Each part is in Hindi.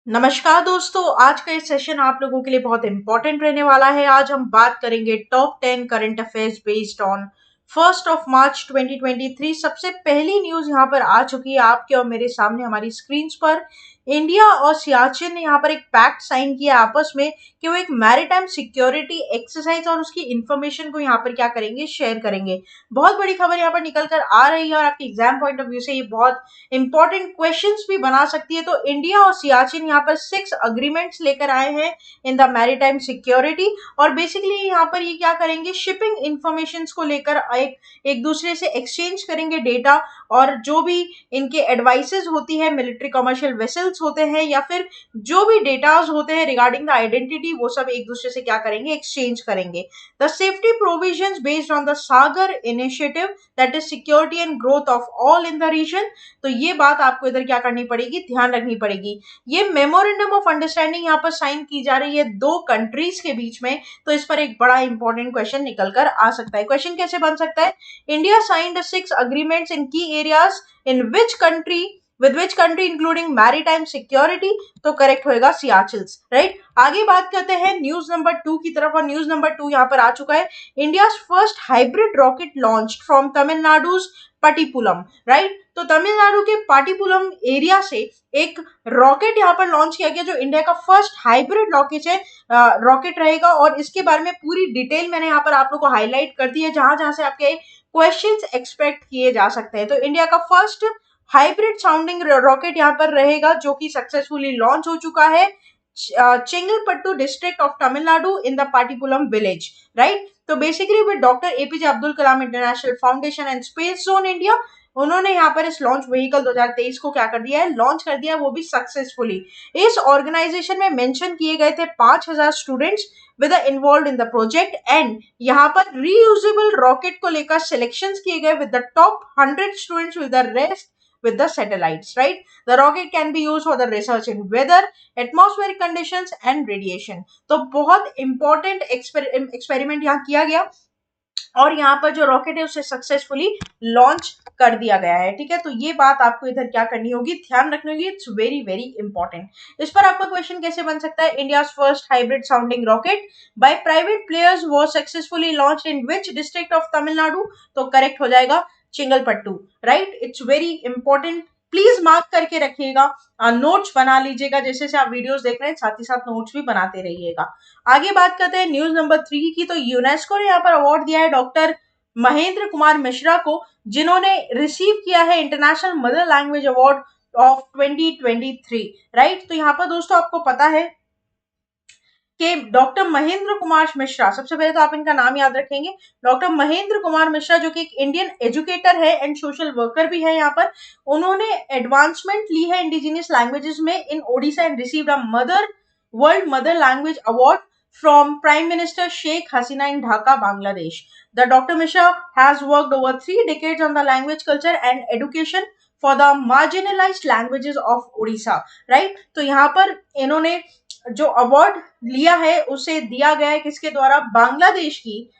नमस्कार दोस्तों, आज का ये सेशन आप लोगों के लिए बहुत इंपॉर्टेंट रहने वाला है। आज हम बात करेंगे top 10 current affairs based on 1 मार्च 2023। सबसे पहली न्यूज यहाँ पर आ चुकी है आपके और मेरे सामने हमारी स्क्रीन पर। इंडिया और सियाचिन ने यहाँ पर एक पैक्ट साइन किया आपस में कि वो एक मैरीटाइम सिक्योरिटी एक्सरसाइज और उसकी इंफॉर्मेशन को यहाँ पर क्या करेंगे, शेयर करेंगे। बहुत बड़ी खबर यहाँ पर निकल कर आ रही है और आपके एग्जाम पॉइंट ऑफ व्यू से ये बहुत इंपॉर्टेंट क्वेश्चंस भी बना सकती है। तो इंडिया और सियाचिन यहाँ पर 6 अग्रीमेंट्स लेकर आए हैं इन द मैरीटाइम सिक्योरिटी। और बेसिकली यहाँ पर ये क्या करेंगे, शिपिंग इंफॉर्मेशन को लेकर एक दूसरे से एक्सचेंज करेंगे डेटा, और जो भी इनके एडवाइसेस होती है मिलिट्री कमर्शियल वेसल्स होते हैं या फिर जो भी डेटाज होते हैं रिगार्डिंग द आइडेंटिटी, वो सब एक दूसरे से क्या करेंगे, एक्सचेंज करेंगे। The safety provisions based on the SAGAR initiative, that is security and growth of all in the region. तो ये बात आपको इधर क्या करनी पड़ेगी, ध्यान रखनी पड़ेगी। ये मेमोरेंडम ऑफ अंडरस्टैंडिंग यहाँ पर साइन की जा रही है दो कंट्रीज के बीच में। तो इस पर एक बड़ा इंपॉर्टेंट क्वेश्चन निकल कर आ सकता है। क्वेश्चन कैसे बन सकता है, इंडिया साइंड 6 अग्रीमेंट्स इन की areas in which country, with which country including maritime security। तो करेक्ट होएगा सियाचिन, राइट। आगे बात करते हैं न्यूज नंबर 2 की तरफ, और न्यूज नंबर 2 यहाँ पर आ चुका है। India first hybrid rocket launch from Tamil Nadu's Patipulam, right. तो तमिलनाडु के पाटीपुलम एरिया से एक रॉकेट यहाँ पर लॉन्च किया गया जो इंडिया का फर्स्ट हाइब्रिड रॉकेट है, रॉकेट रहेगा। और इसके बारे में पूरी डिटेल मैंने यहाँ पर आप लोगों को हाईलाइट कर दी है, जहां जहां से आपके क्वेश्चंस एक्सपेक्ट किए जा सकते हैं। तो इंडिया का फर्स्ट हाइब्रिड साउंडिंग रॉकेट यहाँ पर रहेगा जो कि सक्सेसफुली लॉन्च हो चुका है Chengalpattu district of Tamil Nadu in the Patipulam village, right. तो basically with doctor APJ Abdul Kalam international foundation and space zone India, उन्होंने यहाँ पर इस लॉन्च व्हीकल 2023 को क्या कर दिया है, लॉन्च कर दिया है, वो भी सक्सेसफुली। इस ऑर्गेनाइजेशन में मेंशन किए गए थे 5000 students with involve in the project, and यहाँ पर रीयूजेबल रॉकेट को लेकर सिलेक्शंस किए गए with the top 100 students with the rest with the satellites, right? The rocket can be used for the research in weather, atmospheric conditions and radiation। तो बहुत इंपॉर्टेंट एक्सपेरिमेंट यहाँ किया गया और यहाँ पर जो रॉकेट है उसे सक्सेसफुली लॉन्च कर दिया गया है, ठीक है। तो ये बात आपको इधर क्या करनी होगी, ध्यान रखनी होगी, इट्स वेरी वेरी इंपॉर्टेंट। इस पर आपका क्वेश्चन कैसे बन सकता है, India first hybrid sounding rocket by private players was successfully launched in which district of Tamil Nadu. तो करेक्ट हो जाएगा Chengalpattu, right. It's very important, please mark करके रखिएगा, नोट्स बना लीजिएगा, जैसे से आप वीडियोस देख रहे हैं साथ ही साथ नोट्स भी बनाते रहिएगा। आगे बात करते हैं न्यूज नंबर 3 की। तो यूनेस्को ने यहाँ पर अवार्ड दिया है डॉक्टर महेंद्र कुमार मिश्रा को, जिन्होंने रिसीव किया है international mother language award of 2023, right. तो यहाँ पर दोस्तों आपको पता है कि डॉक्टर महेंद्र कुमार मिश्रा, सबसे पहले तो आप इनका नाम याद रखेंगे, डॉक्टर महेंद्र कुमार मिश्रा, जो कि एक इंडियन एजुकेटर है एंड सोशल वर्कर भी है। यहाँ पर उन्होंने एडवांसमेंट ली है इंडिजिनियस लैंग्वेजेस में in Odisha and received a world mother language award from Prime Minister Sheikh Hasina in Dhaka, Bangladesh. The Dr. Mishra has worked over 3 decades on the language, culture and education for the marginalized languages of Odisha, right? तो यहाँ पर इन्होंने जो अवार्ड लिया है उसे दिया गया है किसके द्वारा, बांग्लादेश की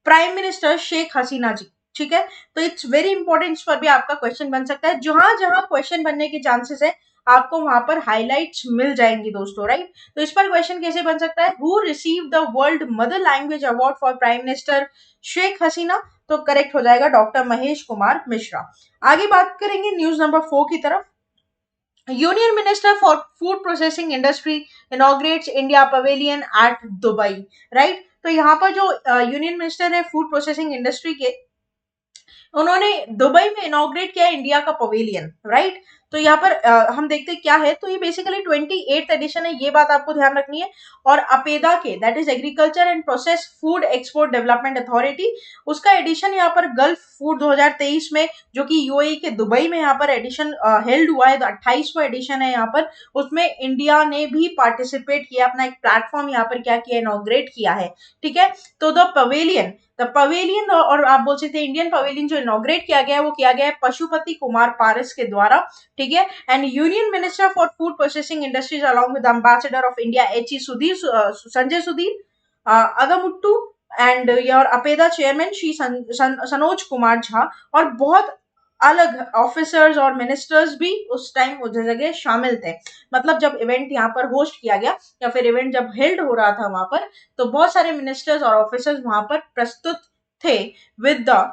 प्राइम मिनिस्टर शेख हसीना जी, ठीक है। तो इट्स वेरी इंपॉर्टेंट, इस पर भी आपका क्वेश्चन बन सकता है। जहां जहां क्वेश्चन बनने के चांसेस है आपको वहां पर हाईलाइट्स मिल जाएंगी दोस्तों, राइट। तो इस पर क्वेश्चन कैसे बन सकता है, who receive the world mother language award for prime minister Sheikh Hasina. तो करेक्ट हो जाएगा डॉक्टर महेश कुमार मिश्रा। आगे बात करेंगे न्यूज नंबर 4 की तरफ। Union minister for food processing industry inaugurates India pavilion at Dubai, right. तो यहाँ पर जो यूनियन मिनिस्टर है फूड प्रोसेसिंग इंडस्ट्री के, उन्होंने दुबई में इनॉग्रेट किया इंडिया का पवेलियन, राइट। तो यहाँ पर हम देखते हैं क्या है, तो ये बेसिकली 28th एडिशन है, ये बात आपको ध्यान रखनी है। और अपेदा के, that is agriculture and process food export development authority, उसका एडिशन यहाँ पर गल्फ फूड 2023 में, जो कि यूएई के दुबई में यहाँ पर एडिशन हेल्ड हुआ है, 28वां एडिशन है यहाँ पर, उसमें इंडिया ने भी पार्टिसिपेट किया, अपना एक प्लेटफॉर्म यहाँ पर क्या किया, इनॉग्रेट किया है, ठीक है। तो द पवेलियन और आप बोल सकते हैं इंडियन पवेलियन जो इनॉग्रेट किया गया है वो किया गया है पशुपति कुमार पारस के द्वारा, ठीक है। And union minister for food processing industries along with ambassador of India H E Sudhir, Sanjay Sudhir Agamuttu, and your APEDA chairman Shri Sanoj Kumar Jha, और बहुत अलग ऑफिसर्स और मिनिस्टर्स भी उस टाइम उस जगह शामिल थे। मतलब जब इवेंट यहाँ पर होस्ट किया गया या फिर इवेंट जब हेल्ड हो रहा था वहां पर, तो बहुत सारे मिनिस्टर्स और ऑफिसर्स वहां पर प्रस्तुत थे with the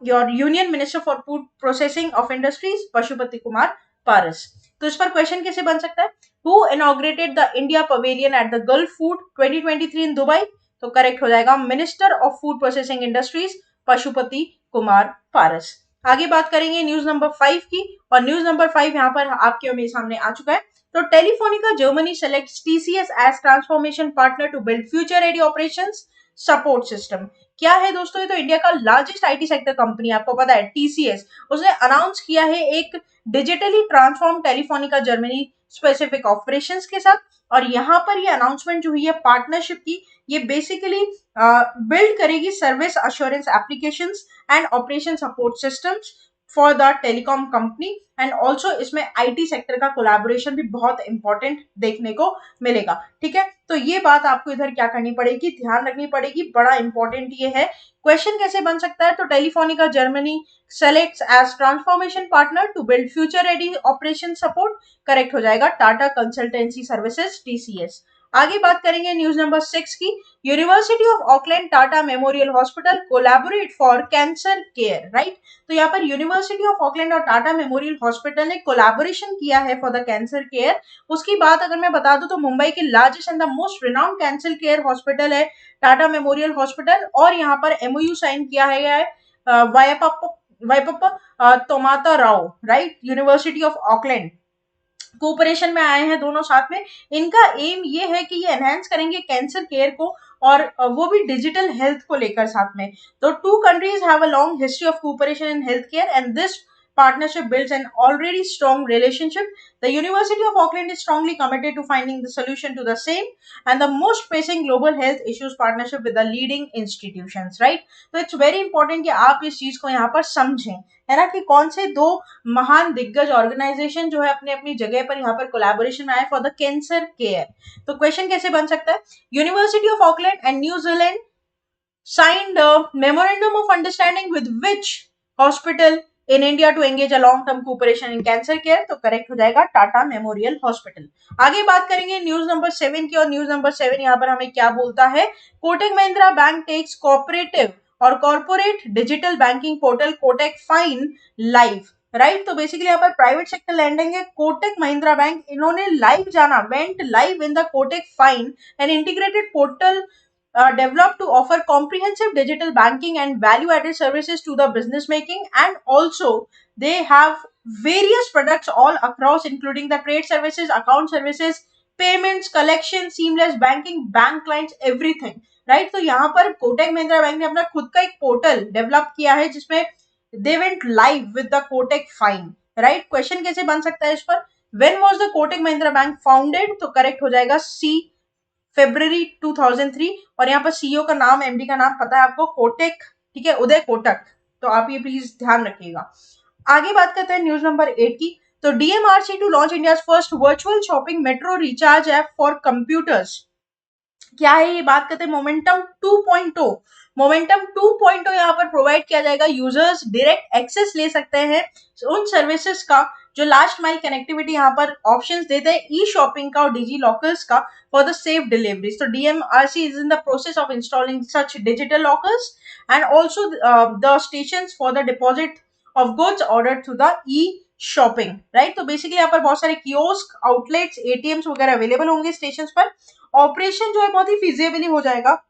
your union minister for food processing of industries Pashupati Kumar Paras. तो इस पर क्वेश्चन कैसे बन सकता है, who inaugurated the India pavilion at the gulf food 2023 in Dubai? तो करेक्ट हो जाएगा minister of food processing industries Pashupati Kumar Paras. आगे बात करेंगे न्यूज नंबर 5 की, और न्यूज नंबर 5 यहाँ पर आपके मेरे सामने आ चुका है। तो Telefonica Germany selects TCS as transformation partner to build future ready operations support system. क्या है दोस्तों, ये तो इंडिया का लार्जेस्ट आईटी सेक्टर कंपनी, आपको पता है टीसीएस, उसने अनाउंस किया है एक digitally transform Telefonica Germany specific operations के साथ। और यहाँ पर ये अनाउंसमेंट जो हुई है पार्टनरशिप की, ये बेसिकली बिल्ड करेगी service assurance applications and operation support systems for the telecom company. And also इसमें आईटी सेक्टर का कोलैबोरेशन भी बहुत इंपॉर्टेंट देखने को मिलेगा। ठीक है, तो ये बात आपको इधर क्या करनी पड़ेगी, ध्यान रखनी पड़ेगी, बड़ा इंपॉर्टेंट ये है। क्वेश्चन कैसे बन सकता है, तो Telefonica Germany selects as transformation partner to build future ready operation support, correct हो जाएगा टाटा कंसल्टेंसी सर्विसेज टीसीएस। आगे बात करेंगे न्यूज नंबर 6 की। University of Auckland Tata memorial hospital collaborate for cancer care, right. तो यहाँ पर यूनिवर्सिटी ऑफ ऑकलैंड और टाटा मेमोरियल हॉस्पिटल ने कोलैबोरेशन किया है फॉर द कैंसर केयर। उसकी बात अगर मैं बता दूं तो मुंबई के largest and the most renowned cancer care hospital है टाटा मेमोरियल हॉस्पिटल, और यहाँ पर एमओयू साइन किया है Waipapa Taumata Rau, right, university of Auckland cooperation में आए हैं दोनों साथ में। इनका एम ये है कि ये एनहांस करेंगे कैंसर केयर को, और वो भी डिजिटल हेल्थ को लेकर साथ में। तो two countries have a long history of cooperation in health care and this partnership builds an already strong relationship. The University of Auckland is strongly committed to finding the solution to the same and the most pressing global health issues partnership with the leading institutions, right? तो it's very important कि आप इस चीज को यहाँ पर समझें, है ना, कि कौन से दो महान दिग्गज ऑर्गेनाइजेशन जो है अपने अपनी जगह पर यहाँ पर कोलैबोरेशन में आए फॉर द कैंसर केयर। तो क्वेश्चन कैसे बन सकता है, university of Auckland and New Zealand signed a memorandum of understanding with which hospital in India to engage a long term cooperation in cancer care? तो करेक्ट हो जाएगा टाटा मेमोरियल हॉस्पिटल। आगे बात करेंगे न्यूज नंबर 7 की, और न्यूज नंबर 7 यहाँ पर हमें क्या बोलता है, Kotak Mahindra bank takes cooperative और corporate digital banking portal Kotak Fyn live, right. तो बेसिकली यहाँ पर प्राइवेट सेक्टर लैंडिंग है, कोटक महिंद्रा बैंक इन्होंने लाइव जाना, went live in the Kotak Fyn an integrated portal developed to offer comprehensive digital banking and value-added services to the business making, and also they have various products all across including the trade services, account services, payments, collection, seamless banking, bank clients, everything, right। तो यहाँ पर कोटक महिंद्रा बैंक ने अपना खुद का एक पोर्टल डेवलप किया है जिसमें they went live with the Kotak Fine, right। Question कैसे बन सकता है इस पर, when was the Kotak Mahindra Bank founded? तो करेक्ट हो जाएगा सी February 2003, और यहाँ पर सीईओ का नाम, एमडी का नाम पता है आपको, कोटक, ठीक है, उदय कोटक। तो आप ये प्लीज ध्यान रखिएगा। आगे बात करते हैं न्यूज नंबर 8 की। तो DMRC to launch India first virtual shopping metro recharge app for computers. क्या है ये, बात करते हैं मोमेंटम 2.0। मोमेंटम 2.0 यहाँ पर प्रोवाइड किया जाएगा, यूजर्स डायरेक्ट एक्सेस ले सकते हैं उन सर्विसेज का जो लास्ट माइल कनेक्टिविटी यहाँ पर ऑप्शंस देते हैं, ई शॉपिंग का और डिजी लॉकर्स का फॉर द सेफ डिलीवरीज। तो DMRC is in the process of installing such digital lockers and also the stations for the deposit of goods order through the E shopping, right. तो बेसिकली यहाँ पर बहुत सारे कियोस्क, आउटलेट्स, एटीएम्स वगैरह अवेलेबल होंगे स्टेशन पर। ऑपरेशन जो है बहुत ही फिजिबली हो जाएगा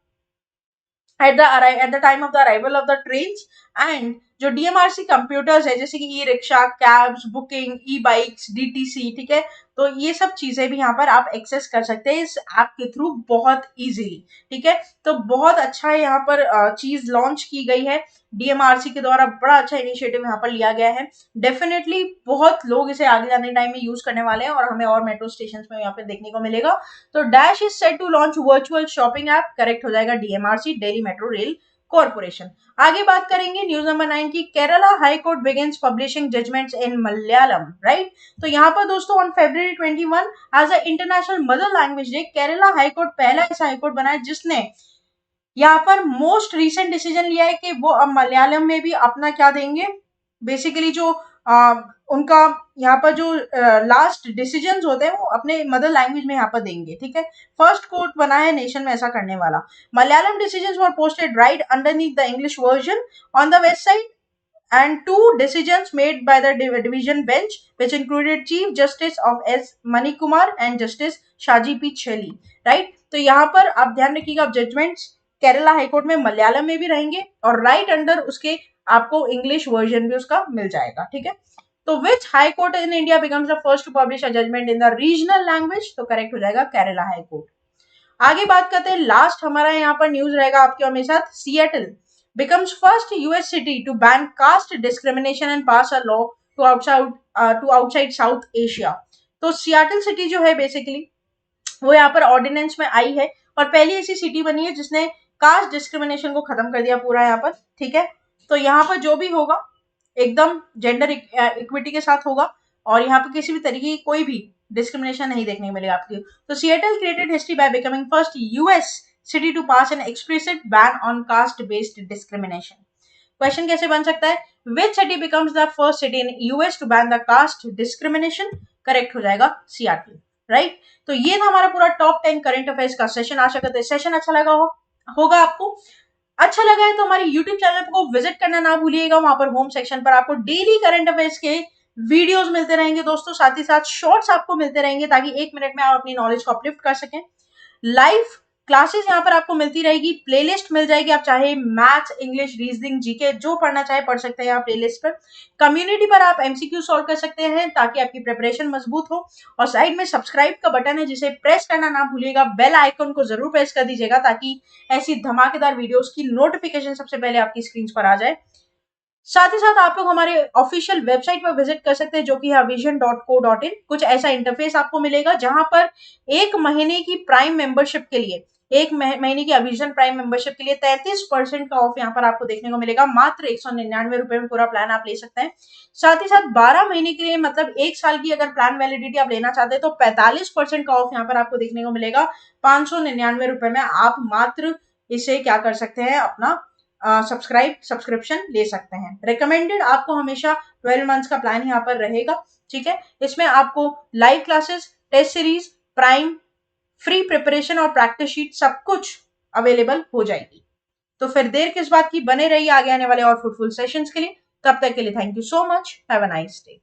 at the time of the arrival of the trains, and जो डीएमआरसी कंप्यूटर्स है जैसे कि ई रिक्शा, कैब्स, बुकिंग, ई बाइक्स, डीटीसी, ठीक है, तो ये सब चीजें भी यहाँ पर आप एक्सेस कर सकते हैं इस ऐप के थ्रू बहुत इजीली, ठीक है। तो बहुत अच्छा है यहाँ पर चीज लॉन्च की गई है डीएमआरसी के द्वारा, बड़ा अच्छा इनिशिएटिव यहाँ पर लिया गया है। डेफिनेटली बहुत लोग इसे आगे जाने टाइम में यूज करने वाले हैं और हमें और मेट्रो स्टेशन में यहाँ पे देखने को मिलेगा। तो Dash is set to launch virtual shopping app, correct हो जाएगा DMRC, Delhi metro rail corporation. आगे बात करेंगे न्यूज नंबर 9 की। Kerala high court begins publishing judgments in Malayalam, right. तो यहाँ पर दोस्तों on February 21 as a international mother language day, Kerala high court पहला ऐसा हाई कोर्ट बना है जिसने यहाँ पर मोस्ट रिसेंट डिसीजन लिया है कि वो अब मलयालम में भी अपना क्या देंगे, बेसिकली जो उनका यहाँ पर जो लास्ट डिसीजंस होते हैं वो अपने मदर लैंग्वेज में यहाँ पर देंगे, ठीक है। फर्स्ट कोर्ट बना है नेशन में ऐसा करने वाला। Malayalam decisions were posted right underneath the English version on the website and two decisions made by the division bench, which included Chief Justice of S. Manikumar and Justice Shaji P. Chelli. Right, तो यहाँ पर आप ध्यान रखिएगा, आप जजमेंट्स केरला हाईकोर्ट में मलयालम में भी रहेंगे और राइट अंडर उसके आपको इंग्लिश वर्जन भी उसका मिल जाएगा, ठीक है। तो which high court in India becomes the first to publish a judgment in the regional language, तो करेक्ट हो जाएगा केरला हाई कोर्ट। आगे बात करते हैं, लास्ट हमारा यहाँ पर न्यूज रहेगा आपके और मेरे साथ। Seattle becomes first US city to ban caste discrimination and pass a law to outside South Asia। तो सियाटल सिटी जो है बेसिकली वो यहाँ पर ऑर्डिनेंस में आई है और पहली ऐसी सिटी बनी है जिसने कास्ट डिस्क्रिमिनेशन को खत्म कर दिया पूरा यहाँ पर, ठीक है। तो यहाँ पर जो भी होगा एकदम जेंडर इक्विटी के साथ होगा और यहाँ पर किसी भी तरीके की कोई भी डिस्क्रिमिनेशन नहीं देखने को मिलेगा आपकी। तो Seattle created history by becoming first US city to pass an explicit ban on caste based discrimination। Question कैसे बन सकता है, which city becomes the first city in US to ban the caste discrimination? Correct हो जाएगा सियाटल, राइट। तो ये था हमारा पूरा टॉप 10 करंट अफेयर्स का सेशन। आशा करते हैं सेशन अच्छा लगा होगा आपको। अच्छा लगा है तो हमारे YouTube चैनल को विजिट करना ना भूलिएगा। वहां पर होम सेक्शन पर आपको डेली करंट अफेयर्स के वीडियोस मिलते रहेंगे दोस्तों, साथ ही साथ शॉर्ट्स आपको मिलते रहेंगे ताकि 1 मिनट में आप अपनी नॉलेज को अपलिफ्ट कर सकें। लाइव क्लासेस यहाँ पर आपको मिलती रहेगी, प्लेलिस्ट मिल जाएगी, आप चाहे मैथ्स, इंग्लिश, रीजनिंग, जीके जो पढ़ना चाहे पढ़ सकते हैं यहाँ प्लेलिस्ट पर। कम्युनिटी पर आप एमसीक्यू सॉल्व कर सकते हैं ताकि आपकी प्रिपरेशन मजबूत हो। और साइड में सब्सक्राइब का बटन है जिसे प्रेस करना ना भूलिएगा, बेल आइकन को जरूर प्रेस कर दीजिएगा ताकि ऐसी धमाकेदार वीडियोस की नोटिफिकेशन सबसे पहले आपकी स्क्रीन पर आ जाए। साथ ही साथ आप लोग हमारे ऑफिशियल वेबसाइट पर विजिट कर सकते हैं जो कि है vision.co.in। कुछ ऐसा इंटरफेस आपको मिलेगा जहां पर 1 महीने की प्राइम मेंबरशिप के लिए, 1 महीने की अविजन प्राइम मेंबरशिप के लिए 33% का ऑफ यहाँ पर आपको देखने को मिलेगा। मात्र 199 रुपए में पूरा प्लान आप ले सकते हैं। साथ ही साथ 12 महीने के लिए मतलब 1 साल की अगर प्लान वैलिडिटी आप लेना चाहते हैं तो 45% का ऑफ यहाँ पर आपको देखने को मिलेगा। 599 रुपए में आप मात्र इसे क्या कर सकते हैं, अपना सब्सक्रिप्शन ले सकते हैं। रिकमेंडेड आपको हमेशा 12 मंथ्स का प्लान यहाँ पर रहेगा, ठीक है। इसमें आपको live classes, test series, prime, free preparation और प्रैक्टिस शीट सब कुछ अवेलेबल हो जाएगी। तो फिर देर किस बात की, बने रहिए आगे आने वाले और फ्रूटफुल सेशंस के लिए। तब तक के लिए thank you so much, have a nice day.